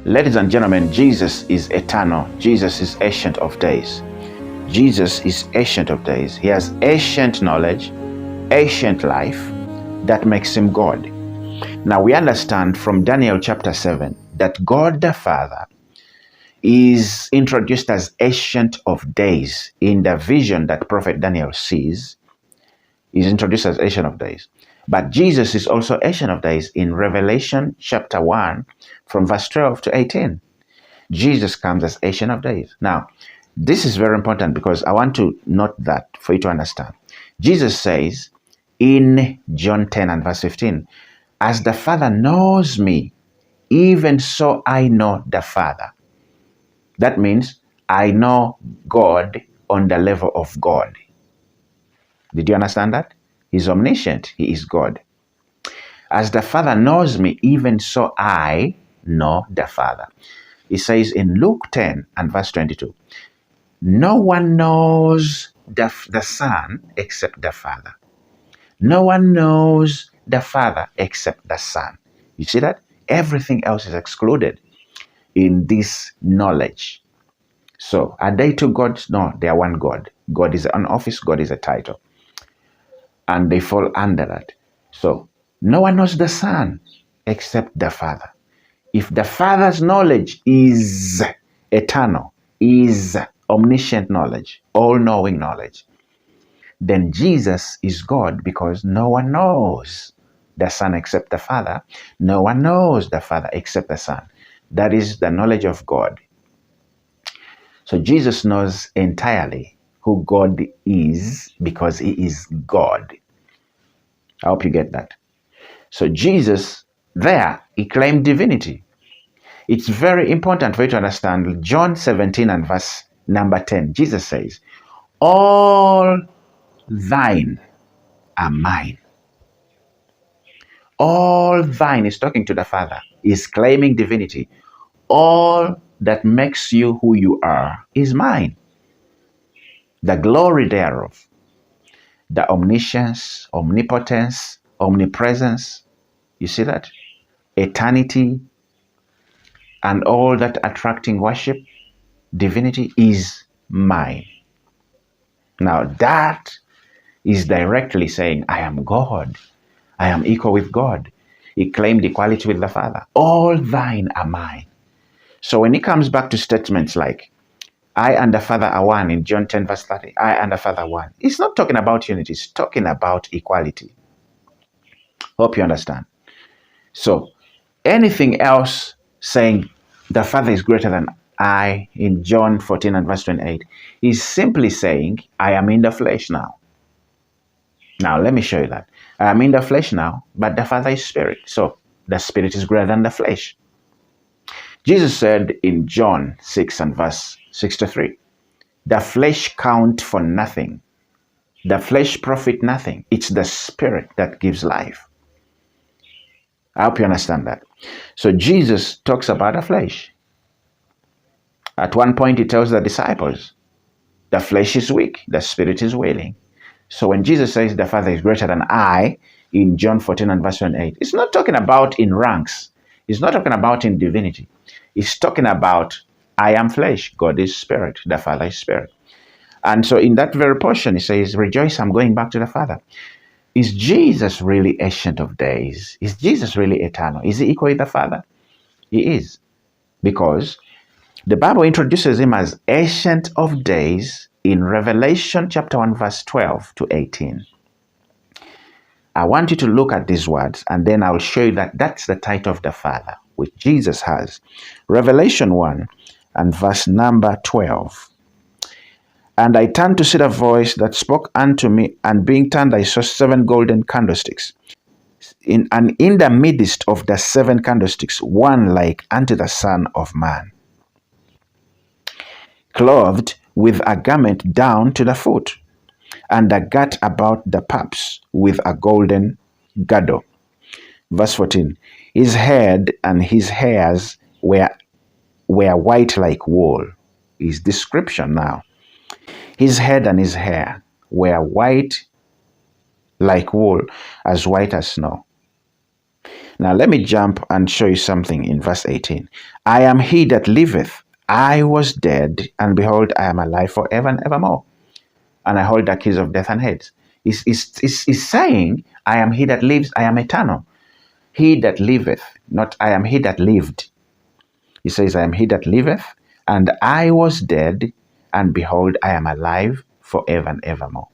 Ladies and gentlemen, Jesus is eternal. Jesus is ancient of days. Jesus is ancient of days. He has ancient knowledge, ancient life that makes him God. Now we understand from Daniel chapter 7 that God the Father is introduced as ancient of days in the vision that prophet Daniel sees. Is introduced as ancient of days. But Jesus is also ancient of days in Revelation chapter 1 from verse 12 to 18. Jesus comes as ancient of days. Now, this is very important because I want to note that for you to understand. Jesus says in John 10 and verse 15, as the Father knows me, even so I know the Father. That means I know God on the level of God. Did you understand that? He's omniscient. He is God. As the Father knows me, even so I know the Father. He says in Luke 10 and verse 22, no one knows the Son except the Father. No one knows the Father except the Son. You see that? Everything else is excluded in this knowledge. So, are they two gods? No, they are one God. God is an office, God is a title. And they fall under that. So, no one knows the Son except the Father. If the Father's knowledge is eternal, is omniscient knowledge, all-knowing knowledge, then Jesus is God because no one knows the Son except the Father. No one knows the Father except the Son. That is the knowledge of God. So Jesus knows entirely who God is because he is God. I hope you get that. So Jesus, there, he claimed divinity. It's very important for you to understand John 17 and verse number 10. Jesus says, all thine are mine. All thine is talking to the Father, is claiming divinity. All that makes you who you are is mine. The glory thereof, the omniscience, omnipotence, omnipresence, you see that? Eternity, and all that attracting worship, divinity is mine. Now that is directly saying, I am God. I am equal with God. He claimed equality with the Father. All thine are mine. So when he comes back to statements like, I and the Father are one in John 10 verse 30, I and the Father are one. It's not talking about unity, it's talking about equality. Hope you understand. So anything else saying the Father is greater than I in John 14 and verse 28 is simply saying, I am in the flesh now. Now, let me show you that. I am in the flesh now, but the Father is spirit. So the spirit is greater than the flesh. Jesus said in John 6 and verse 63, the flesh count for nothing. The flesh profit nothing. It's the spirit that gives life. I hope you understand that. So Jesus talks about the flesh. At one point, he tells the disciples, the flesh is weak, the spirit is willing. So when Jesus says the Father is greater than I in John 14 and verse 28, it's not talking about in ranks. It's not talking about in divinity. It's talking about I am flesh, God is spirit, the Father is spirit. And so in that very portion, he says, rejoice, I'm going back to the Father. Is Jesus really ancient of days? Is Jesus really eternal? Is he equal with the Father? He is. Because the Bible introduces him as ancient of days in Revelation chapter 1 verse 12 to 18. I want you to look at these words and then I'll show you that that's the title of the Father, which Jesus has. Revelation 1 and verse number 12. And I turned to see the voice that spoke unto me, and being turned I saw 7 golden candlesticks. In the midst of the 7 candlesticks, one like unto the Son of Man, clothed with a garment down to the foot, and a girt about the paps with a golden girdle. Verse 14. His head and his hairs were white like wool. His description now. His head and his hair were white like wool, as white as snow. Now let me jump and show you something in verse 18. I am he that liveth. I was dead, and behold, I am alive forever and evermore. And I hold the keys of death and Hades. He's saying, I am he that lives, I am eternal. He that liveth, not I am he that lived. He says, I am he that liveth, and I was dead, and behold, I am alive forever and evermore.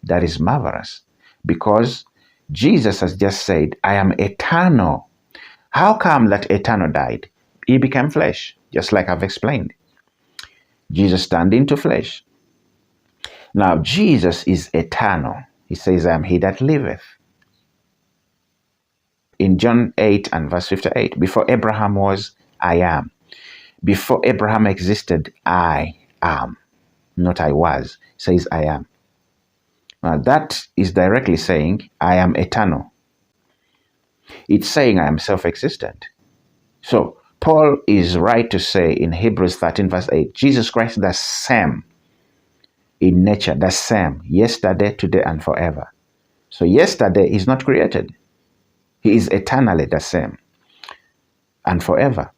That is marvelous, because Jesus has just said, I am eternal. How come that eternal died? He became flesh, just like I've explained. Jesus turned into flesh. Now, Jesus is eternal. He says, I am he that liveth. In John 8 and verse 58, before Abraham was, I am. Before Abraham existed, I am. Not I was. It says, I am. Now, that is directly saying, I am eternal. It's saying I am self-existent. So, Paul is right to say in Hebrews 13 verse 8, Jesus Christ the same in nature, the same, yesterday, today, and forever. So yesterday is not created. He is eternally the same and forever.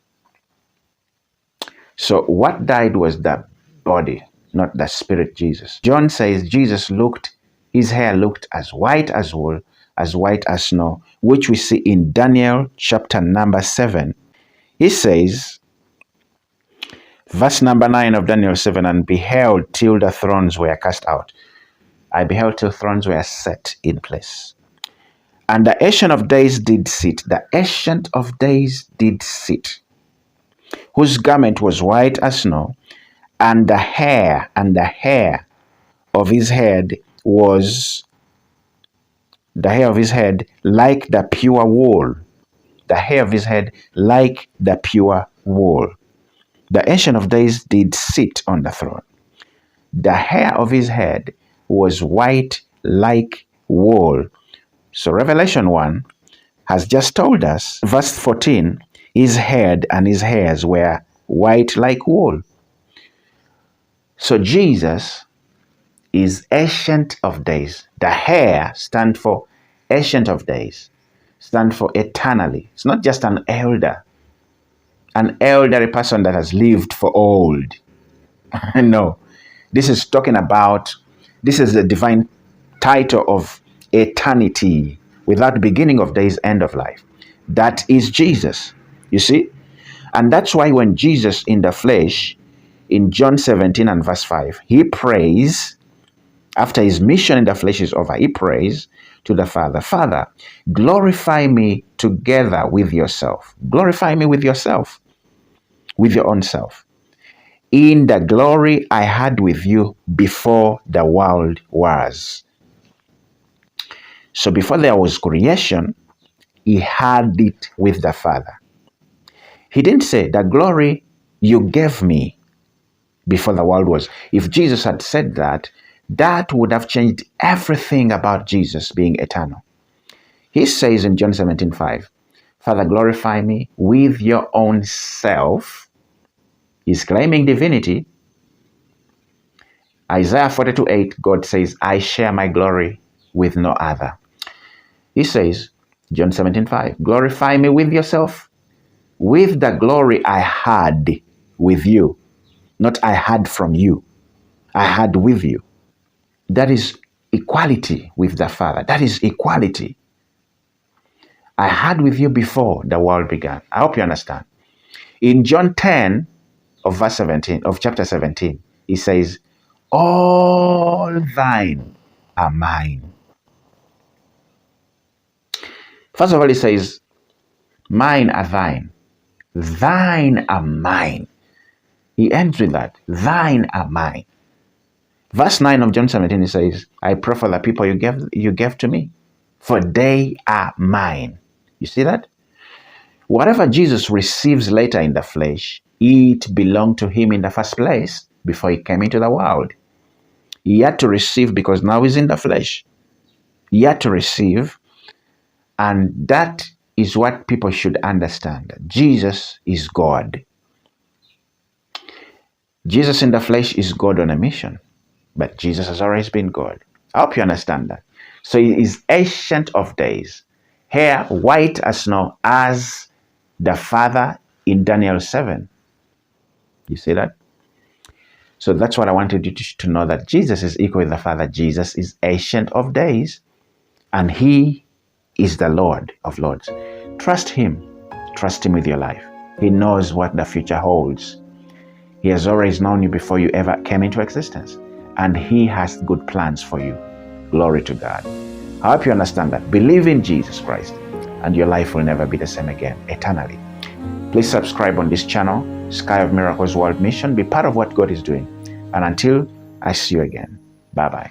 So what died was the body, not the spirit Jesus. John says his hair looked as white as wool, as white as snow, which we see in Daniel chapter number 7. He says, verse number 9 of Daniel 7, and beheld till the thrones were cast out. I beheld till thrones were set in place. And the Ancient of Days did sit. The Ancient of Days did sit, whose garment was white as snow, and the hair of his head was like the pure wool. The hair of his head like the pure wool. The Ancient of Days did sit on the throne. The hair of his head was white like wool. So Revelation 1 has just told us, verse 14, his head and his hairs were white like wool. So Jesus is Ancient of Days. The hair stands for Ancient of Days, stands for eternally. It's not just an elderly person that has lived for old. No, this is the divine title of eternity, without beginning of days, end of life. That is Jesus, you see? And that's why when Jesus in the flesh, in John 17 and verse 5, he prays, after his mission in the flesh is over, he prays to the Father, Father, glorify me together with yourself. Glorify me with yourself, with your own self, in the glory I had with you before the world was. So before there was creation, he had it with the Father. He didn't say, the glory you gave me before the world was. If Jesus had said that, that would have changed everything about Jesus being eternal. He says in John 17:5, Father, glorify me with your own self. He's claiming divinity. Isaiah 42:8, God says, I share my glory with no other. He says, John 17:5, glorify me with yourself, with the glory I had with you. Not I had from you, I had with you. That is equality with the Father. That is equality. I had with you before the world began. I hope you understand. In John 10 of verse 17, of chapter 17, he says, all thine are mine. First of all, he says, mine are thine. Thine are mine. He ends with that. Thine are mine. Verse 9 of John 17, he says, I pray for the people you gave to me, for they are mine. You see that? Whatever Jesus receives later in the flesh, it belonged to him in the first place before he came into the world. He had to receive because now he's in the flesh. He had to receive, and that is what people should understand. Jesus is God. Jesus in the flesh is God on a mission, but Jesus has always been God. I hope you understand that. So he is Ancient of Days. hair white as snow as the Father in Daniel 7. You see that? So that's what I wanted you to know, that Jesus is equal with the Father. Jesus is Ancient of Days, and He is the Lord of Lords. Trust Him. Trust Him with your life. He knows what the future holds. He has always known you before you ever came into existence, and He has good plans for you. Glory to God. I hope you understand that. Believe in Jesus Christ, and your life will never be the same again, eternally. Please subscribe on this channel, Sky of Miracles World Mission. Be part of what God is doing. And until I see you again, bye-bye.